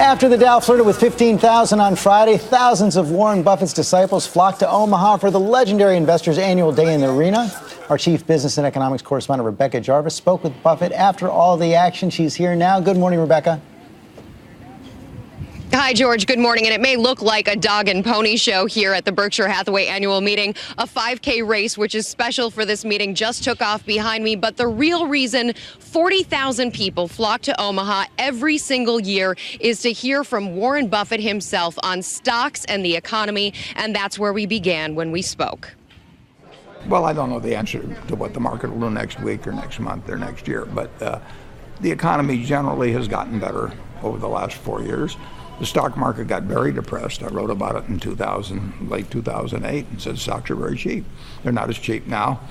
After the Dow flirted with 15,000 on Friday, thousands of Warren Buffett's disciples flocked to Omaha for the legendary Investors Annual Day in the Arena. Our chief business and economics correspondent, Rebecca Jarvis, spoke with Buffett after all the action. She's here now. Good morning, Rebecca. Hi, George. Good morning. And it may look like a dog and pony show here at the Berkshire Hathaway annual meeting. A 5K race, which is special for this meeting, just took off behind me. But the real reason 40,000 people flock to Omaha every single year is to hear from Warren Buffett himself on stocks and the economy. And that's where we began when we spoke. Well, I don't know the answer to what the market will do next week or next month or next year. But the economy generally has gotten better over the last 4 years. The stock market got very depressed. I wrote about it in late 2008, and said stocks are very cheap. They're not as cheap now.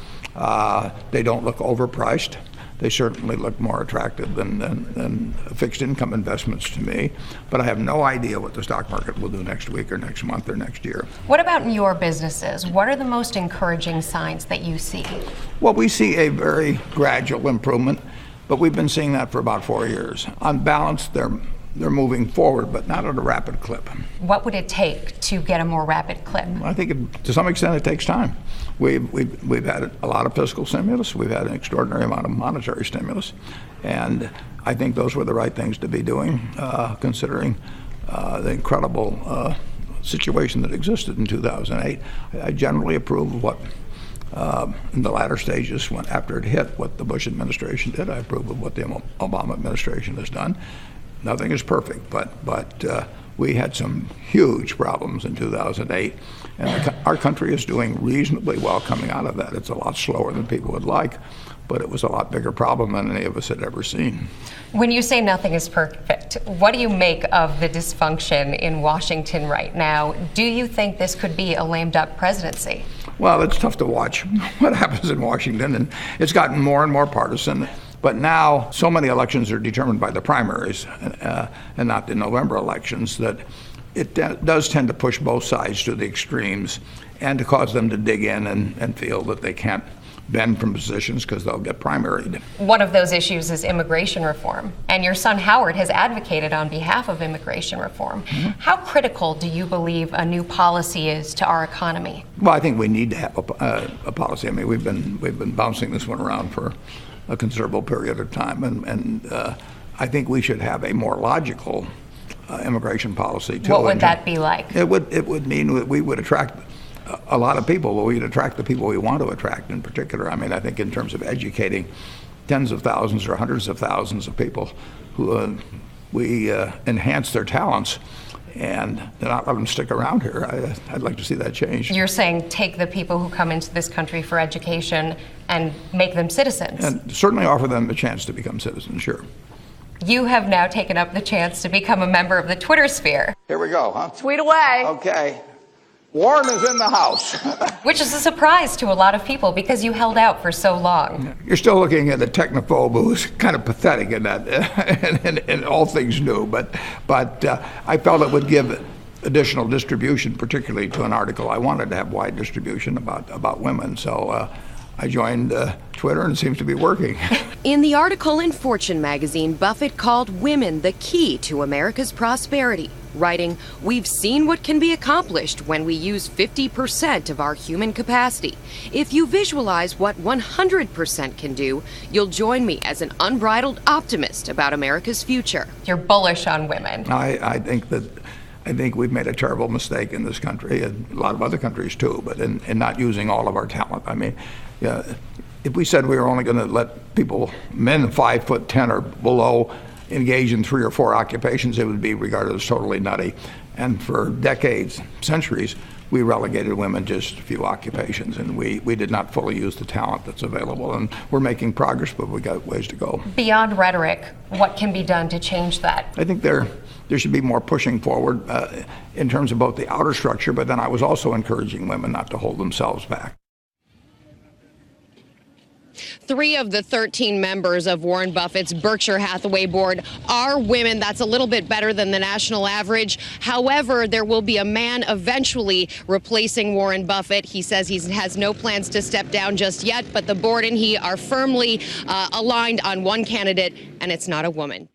They don't look overpriced. They certainly look more attractive than fixed income investments to me. But I have no idea what the stock market will do next week or next month or next year. What about in your businesses? What are the most encouraging signs that you see? Well, we see a very gradual improvement, but we've been seeing that for about 4 years. On balance, they're moving forward, but not at a rapid clip. What would it take to get a more rapid clip? I think to some extent it takes time. We've had a lot of fiscal stimulus. We've had an extraordinary amount of monetary stimulus. And I think those were the right things to be doing, considering the incredible situation that existed in 2008. I generally approve of what, in the latter stages, after it hit, what the Bush administration did. I approve of what the Obama administration has done. Nothing is perfect, but we had some huge problems in 2008, and our country is doing reasonably well coming out of that. It's a lot slower than people would like, but it was a lot bigger problem than any of us had ever seen. When you say nothing is perfect, what do you make of the dysfunction in Washington right now? Do you think this could be a lame duck presidency? Well, it's tough to watch what happens in Washington, and it's gotten more and more partisan. But now, so many elections are determined by the primaries and not the November elections, that it does tend to push both sides to the extremes and to cause them to dig in and feel that they can't bend from positions because they'll get primaried. One of those issues is immigration reform, and your son Howard has advocated on behalf of immigration reform. Mm-hmm. How critical do you believe a new policy is to our economy? Well, I think we need to have a policy. I mean, we've been bouncing this one around for a considerable period of time, and I think we should have a more logical immigration policy too. What would that be like? It would mean that we would attract a lot of people, but we'd attract the people we want to attract in particular. I mean, I think in terms of educating tens of thousands or hundreds of thousands of people who we enhance their talents and not let them stick around here. I'd like to see that change. You're saying take the people who come into this country for education and make them citizens. And certainly offer them a chance to become citizens, sure. You have now taken up the chance to become a member of the Twitter sphere. Here we go, huh? Tweet away. Okay. Warren is in the house. Which is a surprise to a lot of people because you held out for so long. You're still looking at a technophobe who's kind of pathetic in that, and all things new. But I felt it would give additional distribution, particularly to an article. I wanted to have wide distribution about women. So I joined Twitter, and it seems to be working. In the article in Fortune magazine, Buffett called women the key to America's prosperity, writing, "We've seen what can be accomplished when we use 50% of our human capacity. If you visualize what 100% can do, you'll join me as an unbridled optimist about America's future." You're bullish on women. I think we've made a terrible mistake in this country, and a lot of other countries too, but in not using all of our talent. I mean, if we said we were only going to let people, men 5'10" or below, engage in 3 or 4 occupations, it would be regarded as totally nutty. And for decades, centuries, we relegated women to just a few occupations, and we did not fully use the talent that's available. And we're making progress, but we got ways to go. Beyond rhetoric, what can be done to change that? I think there should be more pushing forward in terms of both the outer structure, but then I was also encouraging women not to hold themselves back. 3 of the 13 members of Warren Buffett's Berkshire Hathaway board are women. That's a little bit better than the national average. However, there will be a man eventually replacing Warren Buffett. He says he has no plans to step down just yet, but the board and he are firmly aligned on one candidate, and it's not a woman.